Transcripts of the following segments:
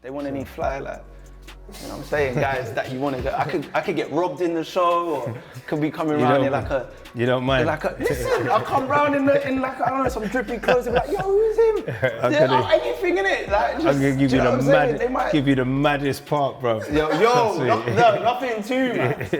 They want any fly, like, you know what I'm saying, guys, that you want to go. I could get robbed in the show, or could be coming around in like a. You don't mind? Listen, I'll come round in like, I don't know, some drippy clothes and be like, yo, who's him? Anything in it. Like, I'm gonna give you the maddest part, bro. Yo, nothing too much.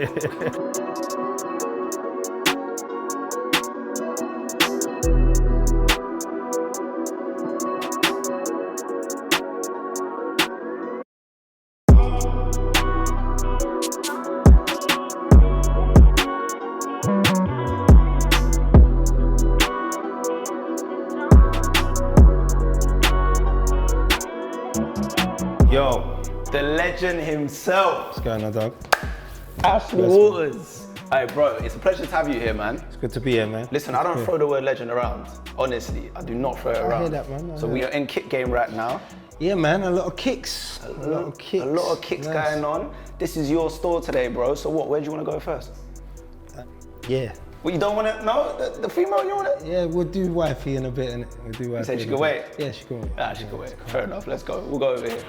Yo, the legend himself. What's going on, dog? Ashley Waters. Hey, bro, it's a pleasure to have you here, man. It's good to be here, man. Listen, I don't throw the word legend around. Honestly, I do not throw it around. I hear that, man. So we are in kick game right now. Yeah, man, a lot of kicks. A lot of kicks nice. Going on. This is your store today, bro. So where do you want to go first? Yeah. Well, you don't want to, no? The female, you want to? Yeah, we'll do wifey in a bit, innit? We'll do wifey. You said she could wait? Yeah, she can wait. She could wait. Fair enough, let's go. We'll go over here.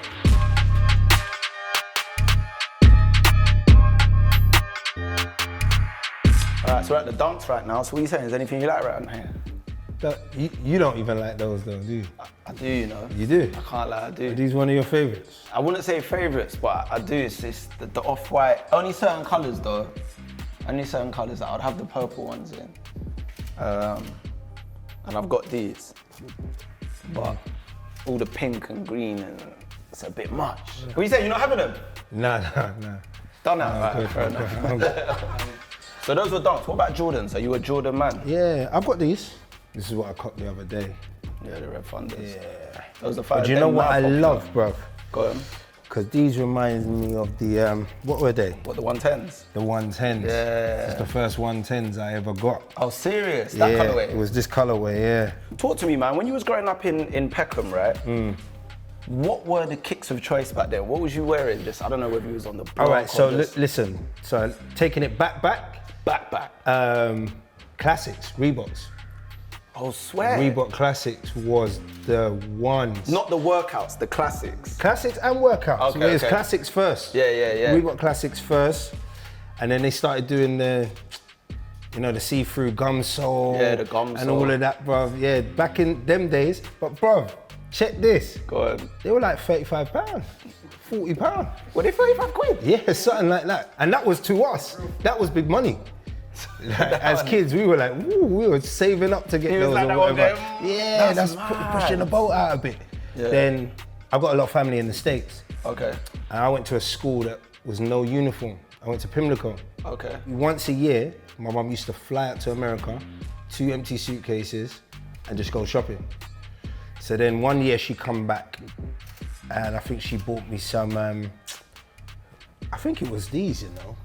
Alright, so we're at the dunks right now. So what are you saying? Is there anything you like right here? You don't even like those though, do you? I do, you know. You do? I can't lie, I do. Are these one of your favourites? I wouldn't say favourites, but I do. It's the off-white. Only certain colours though. Only certain colours. I would have the purple ones in. And I've got these. But all the pink and green, and it's a bit much. Yeah. What are you saying? You're not having them? Nah. Done that? Right, fair enough. So those were dunks. What about Jordans? Are you a Jordan man? Yeah, I've got these. This is what I copped the other day. Yeah, the Red Thunders. Yeah. Those are fire. Do you know what I love, bro? Go on. Because these remind me of the, what were they? What, the 110s? The 110s. Yeah. It's the first 110s I ever got. Oh, serious? That colourway? It was this colourway, yeah. Talk to me, man. When you was growing up in Peckham, right? What were the kicks of choice back then? What was you wearing? Just, I don't know whether you was on the block. All right, so listen. So taking it back. Classics, Reeboks. Oh, swear. Reebok Classics was the ones. Not the workouts, the classics. Classics and workouts. Okay, it was classics first. Yeah. Reebok Classics first, and then they started doing the see-through gum sole. Yeah, the gum sole. And all of that, bruv. Yeah, back in them days. But bruv, check this. Go on. They were like £35, £40. Were they 35 quid? Yeah, something like that. And that was to us. That was big money. As kids, we were like, ooh, we were saving up to get those like or whatever. Yeah, that's pushing the boat out a bit. Yeah. Then I've got a lot of family in the States. Okay. And I went to a school that was no uniform. I went to Pimlico. Okay. Once a year, my mum used to fly out to America, 2 empty suitcases, and just go shopping. So then one year she come back, and I think she bought me some, I think it was these, you know.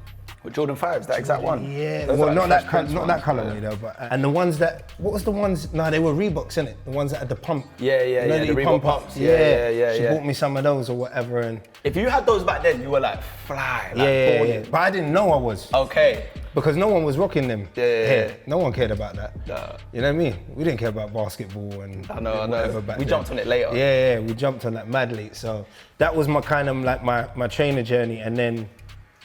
With Jordan 5s, that exact one? Yeah, well, not that colourway though, but, and the ones that, what was the ones, no, they were Reeboks, innit? The ones that had the pump. Yeah, the Reebok pumps. Yeah. She bought me some of those or whatever, and. If you had those back then, you were like fly, like yeah. But I didn't know I was. Okay. Because no one was rocking them. Yeah. No one cared about that. Nah. You know what I mean? We didn't care about basketball and I know. Back we then. Jumped on it later. Yeah, we jumped on that madly. So that was my kind of like my trainer journey, and then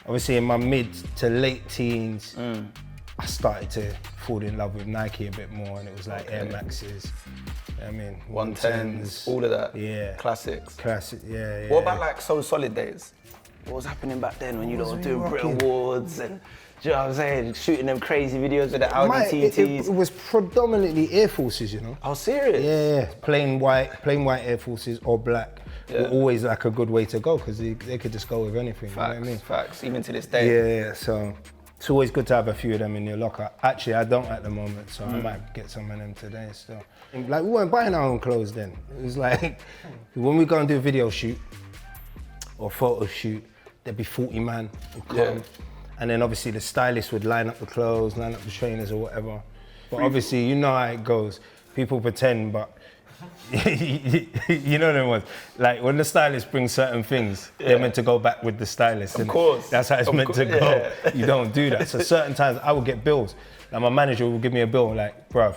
obviously in my mid to late teens, I started to fall in love with Nike a bit more, and it was like Air Maxes. I mean, 110s, all of that. Yeah. Classics. Yeah. What about like So Solid days? What was happening back then when you lot were doing Brit Awards and, do you know what I'm saying, shooting them crazy videos with the Audi TTs? It was predominantly Air Forces, you know. Oh, serious? Yeah, plain white Air Forces or black were always like a good way to go because they could just go with anything. Facts, you know what I mean? Facts, even to this day. Yeah, so it's always good to have a few of them in your locker. Actually, I don't at the moment, so I might get some of them today still. Like, we weren't buying our own clothes then. It was like, when we go and do a video shoot or photo shoot, there'd be 40 man who'd come. And then obviously the stylist would line up the clothes, line up the trainers or whatever. But obviously, you know how it goes. People pretend, but you know them ones. Like when the stylist brings certain things, they're meant to go back with the stylist. Of course. That's how it's meant to go. Yeah. You don't do that. So certain times I would get bills. Like my manager would give me a bill like, bruv,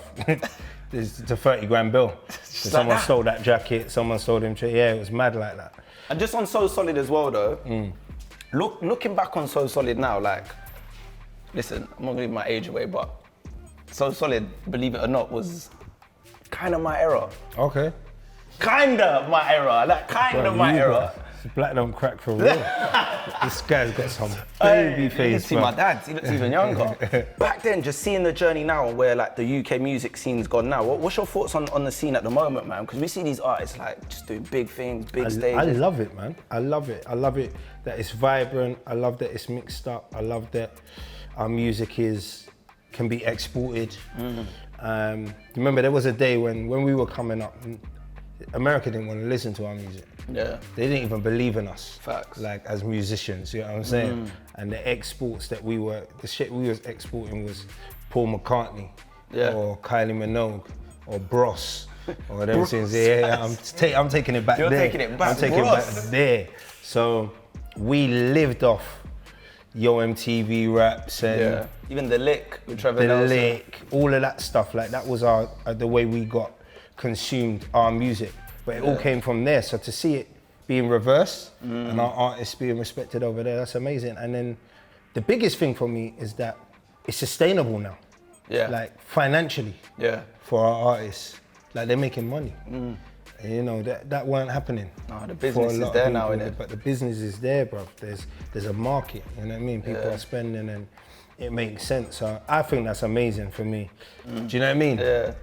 it's a 30 grand bill. So someone stole that jacket, someone stole them. Yeah, it was mad like that. And just on So Solid as well though, looking back on So Solid now, like, listen, I'm not gonna give my age away, but So Solid, believe it or not, was kind of my era. Okay. Kinda my era, like kinda my era. Black don't crack for real. This guy's got some baby face. You can see my dad, he looks even younger. Back then, just seeing the journey now and where like the UK music scene's gone now, what's your thoughts on the scene at the moment, man? Because we see these artists like just doing big things, big stages. I love it, man. I love it. I love it that it's vibrant. I love that it's mixed up. I love that our music can be exported. Remember, there was a day when we were coming up, America didn't want to listen to our music. Yeah. They didn't even believe in us. Facts. Like as musicians, you know what I'm saying? And the exports that the shit we was exporting was Paul McCartney or Kylie Minogue or Bros or them things. Yeah, I'm taking it back there. You're taking it back. I'm taking it back there. So we lived off Yo MTV raps and even The Lick with Trevor Nelson. The Lick, all of that stuff. Like that was the way we got consumed our music. But it all came from there. So to see it being reversed and our artists being respected over there, that's amazing. And then the biggest thing for me is that it's sustainable now. Yeah. Like financially. Yeah. For our artists. Like they're making money. And you know, that weren't happening. No, the business is there now, innit? But the business is there, bruv. There's a market, you know what I mean? People are spending and it makes sense. So I think that's amazing for me. Do you know what I mean? Yeah.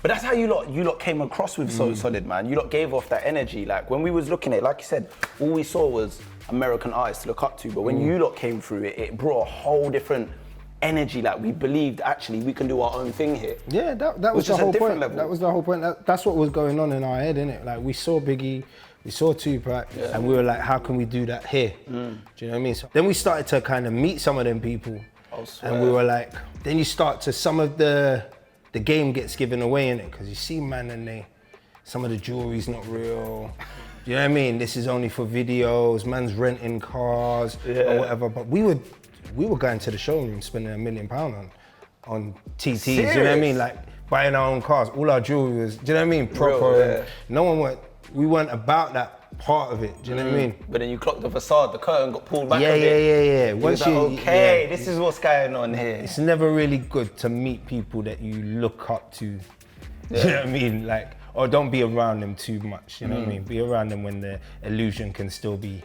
But that's how you lot came across with So Solid, man. You lot gave off that energy. Like when we was looking at it, like you said, all we saw was American artists to look up to. But when you lot came through it brought a whole different energy. Like we believed actually we can do our own thing here. Yeah, that was the whole point. That was the whole point. That's what was going on in our head, innit? Like we saw Biggie, we saw Tupac, and we were like, how can we do that here? Do you know what I mean? So then we started to kind of meet some of them people, and we were like, then you start to some of the game gets given away in it because you see man and some of the jewelry's not real. Do you know what I mean? This is only for videos, man's renting cars or whatever. But we were going to the showroom spending £1 million on TTs. Serious? Do you know what I mean? Like buying our own cars. All our jewelry was, do you know what I mean? Proper. Real, we weren't about that part of it. Do you know what I mean? But then you clocked the facade, the curtain got pulled back. Yeah. Once this is what's going on here. It's never really good to meet people that you look up to. Do you know what I mean? Like, or don't be around them too much. You know what I mean? Be around them when the illusion can still be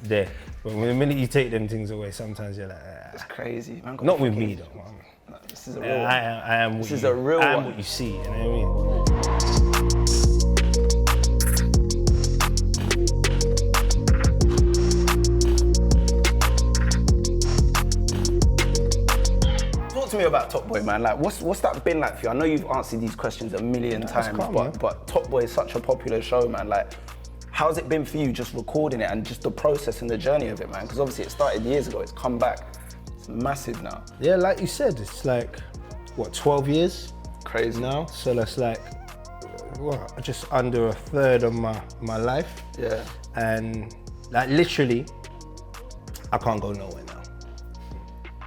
there. But the minute you take them things away, sometimes you're like, it's crazy. Man, not with me though. No, this is a real. I am. This is a real. I am what you see. You know what I mean? Talk to me about Top Boy, man. Like, what's that been like for you? I know you've answered these questions a million times, but Top Boy is such a popular show, man. Like, how's it been for you just recording it and just the process and the journey of it, man? Because obviously it started years ago, it's come back. It's massive now. Yeah, like you said, it's like, 12 years? Crazy. Now, so that's like, just under a third of my life. Yeah. And like literally, I can't go nowhere now.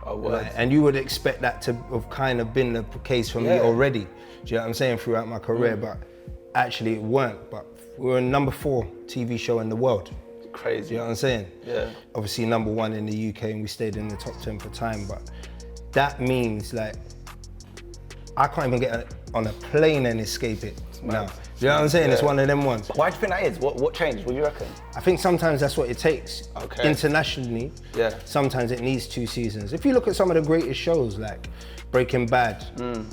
Oh, word. Like, and you would expect that to have kind of been the case for me already. Do you know what I'm saying? Throughout my career, but actually it weren't. But we were a number 4 TV show in the world. Crazy. You know what I'm saying? Yeah. Obviously number 1 in the UK and we stayed in the top 10 for time, but that means like, I can't even get on a plane and escape it now. You know what I'm saying? Yeah. It's one of them ones. Why do you think that is? What changed? What do you reckon? I think sometimes that's what it takes. Okay. Internationally, sometimes it needs 2 seasons. If you look at some of the greatest shows like Breaking Bad,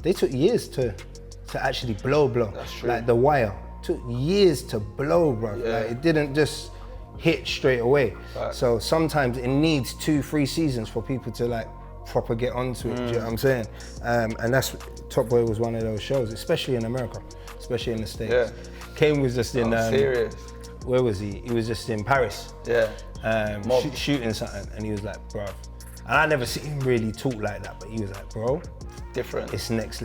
they took years to actually blow. That's true. Like The Wire took years to blow, bro. Yeah. Like, it didn't just hit straight away. Right. So sometimes it needs 2-3 seasons for people to like proper get onto it. Do you know what I'm saying? And that's Top Boy was one of those shows, especially in America, especially in the States. Yeah. Kane was just in. Serious. Where was he? He was just in Paris. Yeah. Shooting something, and he was like, bro. And I never seen him really talk like that, but he was like, bro. Different. It's next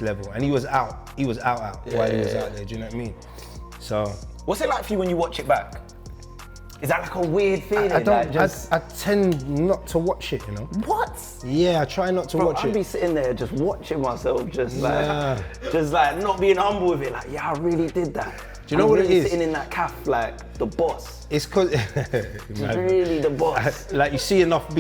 level. And he was out. He was out while he was out there. Do you know what I mean? So. What's it like for you when you watch it back? Is that like a weird feeling? I tend not to watch it, you know. What? Yeah, I try not to watch it. I'd be sitting there just watching myself, just like not being humble with it. Like, yeah, I really did that. you know what it is? Sitting in that calf like the boss. It's cause Really the boss. like you see enough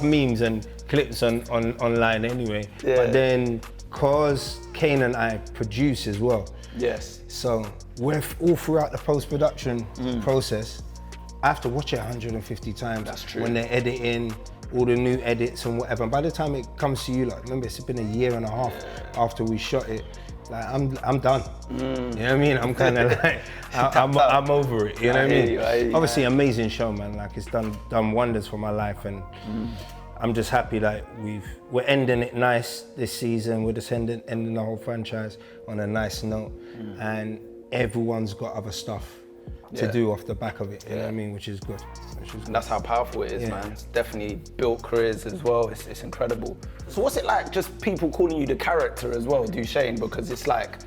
memes and clips online anyway. Yeah. But then cause Kane and I produce as well. Yes. So we're all throughout the post-production process. I have to watch it 150 times. That's true. When they're editing, all the new edits and whatever. And by the time it comes to you, like, remember, it's been a year and a half after we shot it. Like, I'm done. You know what I mean? I'm kind of like, I'm over it. You know what I mean? Obviously, amazing show, man. Like, it's done wonders for my life, and I'm just happy that we're ending it nice this season. We're just ending the whole franchise on a nice note, and everyone's got other stuff to do off the back of it, you know what I mean, which is good. And that's how powerful it is, man. It's definitely built careers as well. It's incredible. So what's it like, just people calling you the character as well, Duchesne? Because it's like,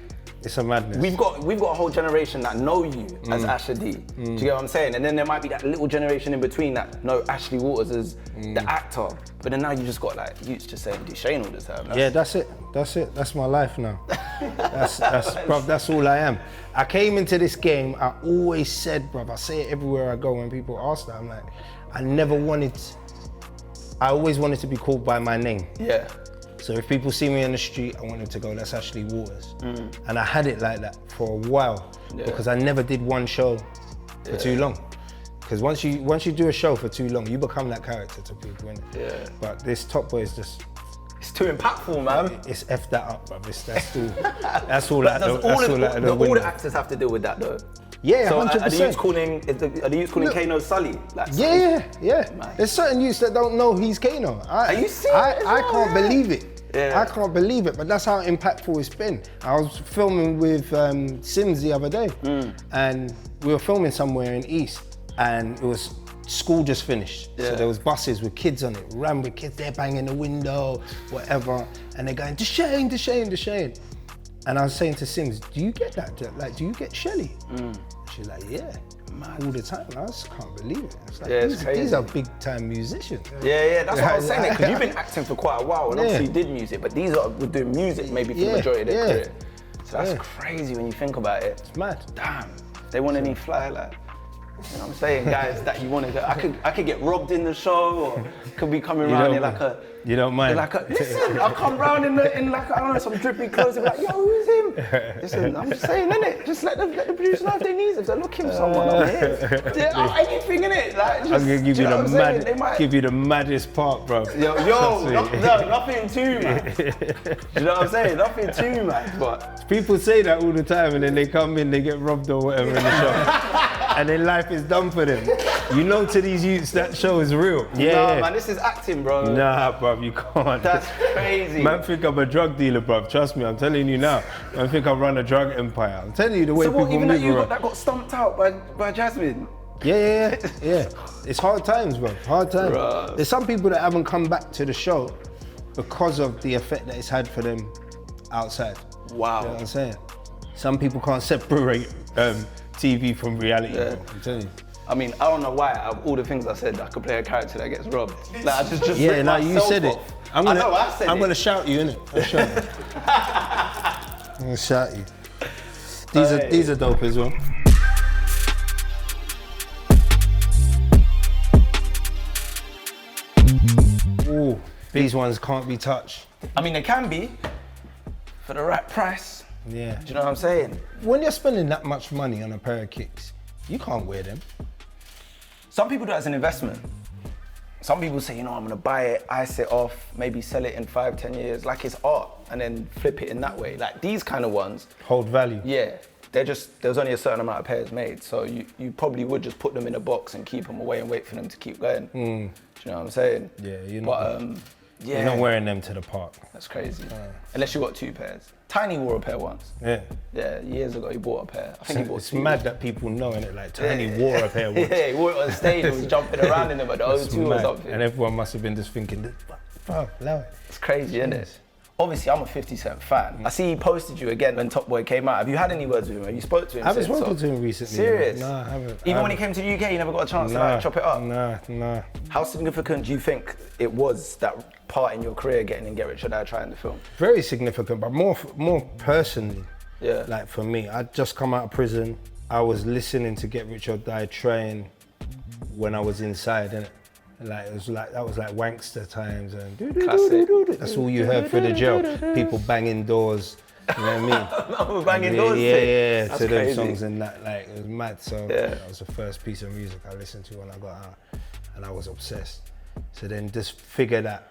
it's a madness. We've got a whole generation that know you as Asher D. Do you get what I'm saying? And then there might be that little generation in between that know Ashley Waters as the actor. But then now you just got like youths just saying Duchesne all the time. That's it. That's my life now. Bruv, that's all I am. I came into this game, I always said, bruv, I say it everywhere I go when people ask that, I'm like, I always wanted to be called by my name. Yeah. So if people see me in the street, I wanted to go, that's Ashley Waters. And I had it like that for a while because I never did one show for too long. Because once you do a show for too long, you become that character to people, innit? Yeah. But this Top Boy is just... It's too impactful, man. It's F that up, bruv. That's all all the actors have to deal with that, though. Yeah, so 100%. Are the youths calling Kano Sully? Like, yeah. Man. There's certain youths that don't know he's Kano. Are you serious? I can't believe it. Yeah. I can't believe it, but that's how impactful it's been. I was filming with Sims the other day, and we were filming somewhere in East, and it was school just finished. So there was buses with kids on it, ran with kids, they're banging the window, whatever, and they're going, Duchesne. And I was saying to Sims, do you get that? Like, do you get Shelly? She's like, yeah, all the time. I just can't believe it. It's like, these are big time musicians. Yeah, that's what I was saying, because you've been acting for quite a while, and obviously you did music, but these are doing music maybe for the majority of their career. So that's crazy when you think about it. It's mad. Damn, they want any fly like, you know what I'm saying, guys, that you want to go. I could get robbed in the show, or could be coming around in like a. You don't mind? Listen, I'll come round in like, I don't know, some drippy clothes and be like, yo, who's him? Listen, I'm just saying, innit? Just let the producer know if they need him. So look him someone up here. Anything, innit? Like, just, I'm gonna give you the maddest part, bro. Nothing too mad. You know what I'm saying? Nothing too mad, but. People say that all the time, and then they come in, they get robbed or whatever in the show. And then life is done for them. You know, to these youths, that show is real. Man, this is acting, bro. Nah, bruv, you can't. That's crazy. Man think I'm a drug dealer, bruv. Trust me, I'm telling you now. Man think I run a drug empire. I'm telling you the way people move around. Even that got stumped out by Jasmine? Yeah. It's hard times, bro. Hard times. Bruh. There's some people that haven't come back to the show because of the effect that it's had for them outside. Wow. You know what I'm saying? Some people can't separate TV from reality, bro. I'm telling you. I mean, I don't know why, out of all the things I said, I could play a character that gets robbed. Like, I just yeah, no, you said it. I'm gonna shout you, innit? I'm gonna shout you. These are dope as well. Ooh, these ones can't be touched. I mean, they can be, for the right price. Yeah. Do you know what I'm saying? When you're spending that much money on a pair of kicks, you can't wear them. Some people do it as an investment. Some people say, I'm gonna buy it, ice it off, maybe sell it in 5-10 years, like it's art, and then flip it in that way. Like these kind of ones. Hold value. Yeah, there's only a certain amount of pairs made, so you probably would just put them in a box and keep them away and wait for them to keep going. Do you know what I'm saying? Yeah, you're not wearing them to the park. That's crazy. Unless you got 2 pairs. Tiny wore a pair once. Yeah, years ago he bought a pair. I think he bought 2. It's mad that people know, innit? Like Tiny wore a pair once. Yeah, he wore it on stage and was jumping around in them at the O2 or something. And everyone must have been just thinking, bro, allow it. It's crazy, isn't it? Obviously, I'm a 50 Cent fan. I see he posted you again when Top Boy came out. Have you had any words with him? Have you spoke to him? I haven't spoken to him recently. Serious? No, I haven't. Even when he came to the UK, you never got a chance to chop it up? Nah. How significant do you think it was, that part in your career, getting in Get Rich or Die Trying the film? Very significant, but more personally. Yeah. Like for me, I'd just come out of prison. I was listening to Get Rich or Die Trying when I was inside, innit? Like it was like that was like Wankster times and Classic. that's all you heard through the jail. People banging doors. You know what I mean? Banging doors. Yeah, That's to them crazy. songs and that, like it was mad. So Yeah. that was the first piece of music I listened to when I got out, and I was obsessed. So then just figure that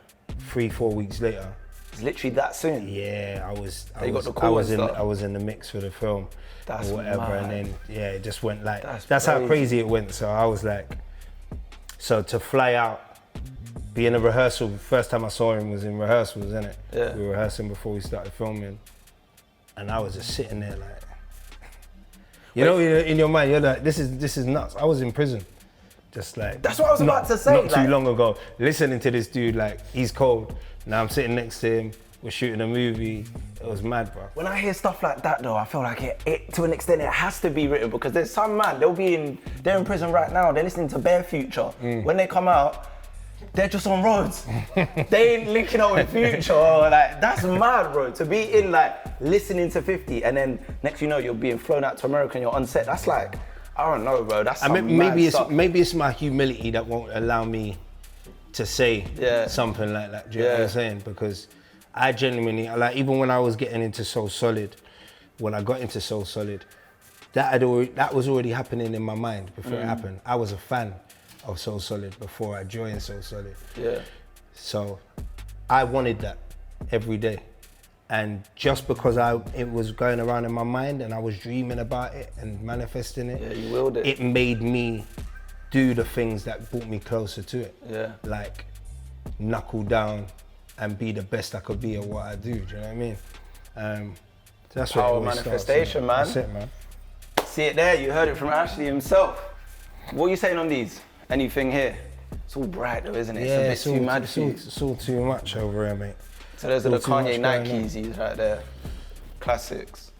3-4 weeks later, It's literally that soon. yeah, I was in the mix for the film That's or whatever, mad. and then yeah, it just went like That's how crazy. crazy it went. So I was like, so to fly out, be in a rehearsal. First time I saw him was in rehearsals, innit? Yeah. We were rehearsing before we started filming, and I was just sitting there like, you know, in your mind, you're like, this is nuts. I was in prison. Just like That's what I was about to say, Not like- too long ago, listening to this dude, like he's cold. Now I'm sitting next to him. We're shooting a movie. It was mad, bro. When I hear stuff like that though, I feel like it to an extent it has to be written because there's some man, they're in prison right now, they're listening to Bare Future. When they come out, they're just on roads. They ain't linking up with Future. Like, that's mad, bro. To be in like listening to 50 and then next you know you're being flown out to America and you're on set. That's like, I don't know, bro. That's some Maybe mad stuff. maybe it's my humility that won't allow me to say something like that. Do you know what I'm saying? Because I genuinely, like, even when I was getting into Soul Solid, when I got into Soul Solid, that was already happening in my mind before it happened. I was a fan of Soul Solid before I joined Soul Solid. Yeah. So I wanted that every day. And just because it was going around in my mind and I was dreaming about it and manifesting it, Yeah, you willed it. it made me do the things that brought me closer to it. Yeah. Like knuckle down and be the best I could be at what I do. Do you know what I mean? That's where it Power always manifestation, starts, man. That's it, man. See it there, you heard it from Ashley himself. What are you saying on these? Anything here? It's all bright though, isn't it? Yeah, it's a bit too mad for you. it's all too much over here, mate. So those are the all too much Kanye going Nike on. Yeezys right there. Classics.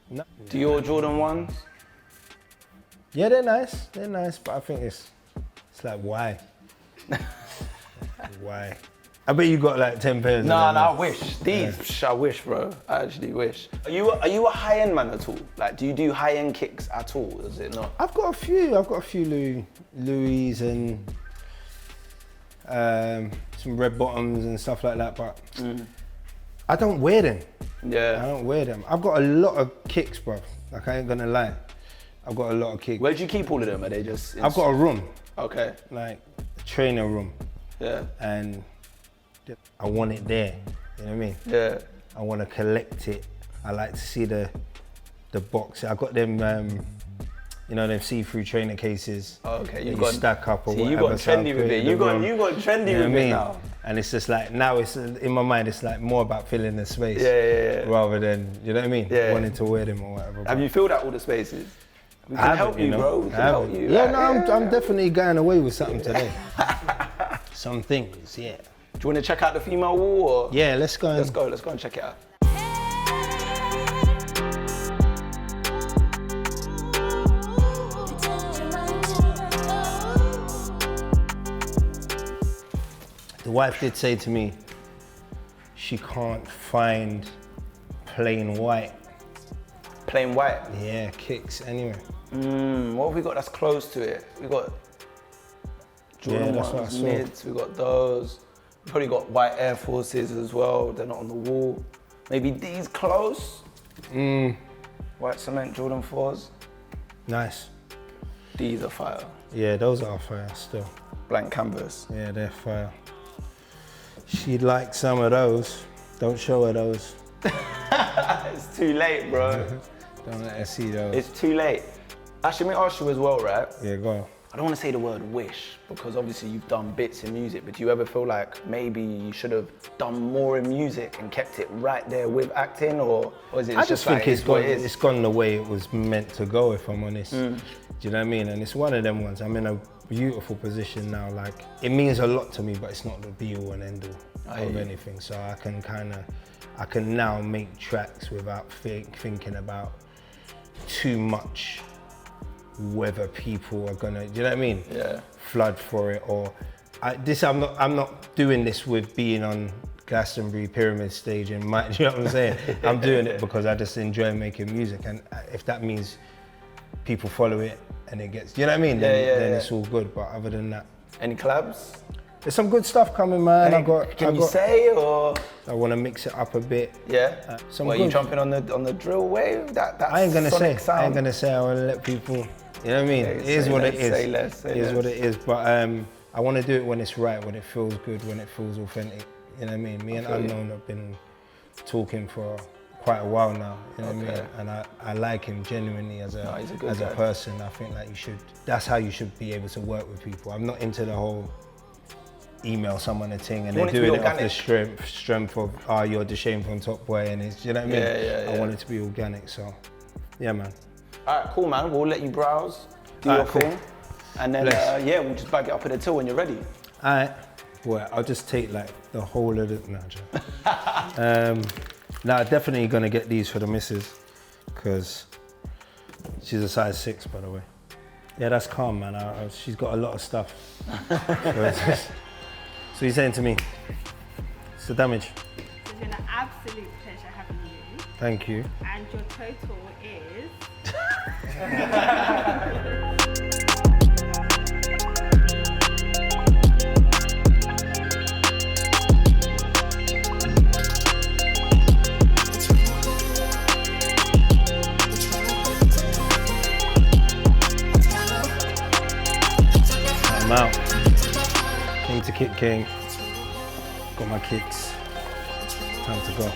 No. Do your Jordan 1s? Yeah, they're nice, but I think it's like why? Why? I bet you got like 10 pairs. No, of them. I wish. These, psh, I wish, bro. I actually wish. Are you a high-end man at all? Like, do you do high-end kicks at all? Is it not? I've got a few Louis and some red bottoms and stuff like that, but I don't wear them. I Yeah. don't wear them. I've got a lot of kicks, bro. Like, I ain't gonna lie. I've got a lot of kicks. Where do you keep all of them? Are they just? I've got a room, Okay. like a trainer room, Yeah. and I want it there. You know what I mean? Yeah. I want to collect it. I like to see the box. I got them, them see-through trainer cases. Oh, okay. that You've you got stack up or see, whatever. you got so I trendy put with in it. the You got room. trendy You know with what I it mean? now. And it's just like now it's in my mind. It's like more about filling the space, Yeah. rather than you know what I mean, Yeah. wanting to wear them or whatever. Have you filled out all the spaces? We I can haven't, help you, know. bro. We can I help haven't. you. Yeah, like, no, I'm definitely going away with something today. Some things, yeah. Do you want to check out the female wall or? Yeah, let's go. Let's go and check it out. The wife did say to me, she can't find plain white. Plain white. Yeah, kicks anyway. What have we got that's close to it? We got Jordan that's what I ones, saw. mids, we got those. We probably got white Air Forces as well. They're not on the wall. Maybe these close. White cement Jordan 4s. Nice. These are fire. Yeah, those are fire still. Blank canvas. Yeah, they're fire. She'd like some of those. Don't show her those. It's too late, bro. Don't let her see those. It's too late. Actually, let me ask you as well, right? Yeah, go on. I don't want to say the word wish because obviously you've done bits in music, but do you ever feel like maybe you should have done more in music and kept it right there with acting, or is it I just just like think what it is? it's gone the way it was meant to go, if I'm honest. Do you know what I mean? And it's one of them ones. I'm in a beautiful position now. Like, it means a lot to me, but it's not the be all and end all of anything. So I can now make tracks without thinking about too much whether people are gonna, do you know what I mean? Yeah. Flood for it, or I'm not doing this with being on Glastonbury pyramid staging. You know what I'm saying? I'm doing it because I just enjoy making music, and if that means people follow it and it gets, you know what I mean? Then it's all good. But other than that, any collabs? there's some good stuff coming, man. Can you say, or I want to mix it up a bit. Yeah. Some Are good. you jumping on the drill wave? That I ain't gonna say. sound. I ain't gonna say. I want to let people. You know what I mean? It is what it is. Say less. It is what it is. But I want to do it when it's right, when it feels good, when it feels authentic. You know what I mean? Me and Unknown have been talking for quite a while now. You know what I mean? And I like him genuinely as a person. I think like that's how you should be able to work with people. I'm not into the whole email someone a thing and they're doing it off the strength of, you're the shame from Top Boy, and it's, you know what I mean? I want it to be organic, so yeah, man. All right, cool, man. We'll let you browse, do your thing, and then we'll just bag it up at the till when you're ready. All right. Well, I'll just take like the whole of it. Now, definitely gonna get these for the missus, because she's a size 6, by the way. Yeah, that's calm, man. She's got a lot of stuff. So you're saying to me, it's the damage. It's been an absolute pleasure having you. Thank you. And your total is... I'm out. Came to Kick King. Got my kicks. Time to go.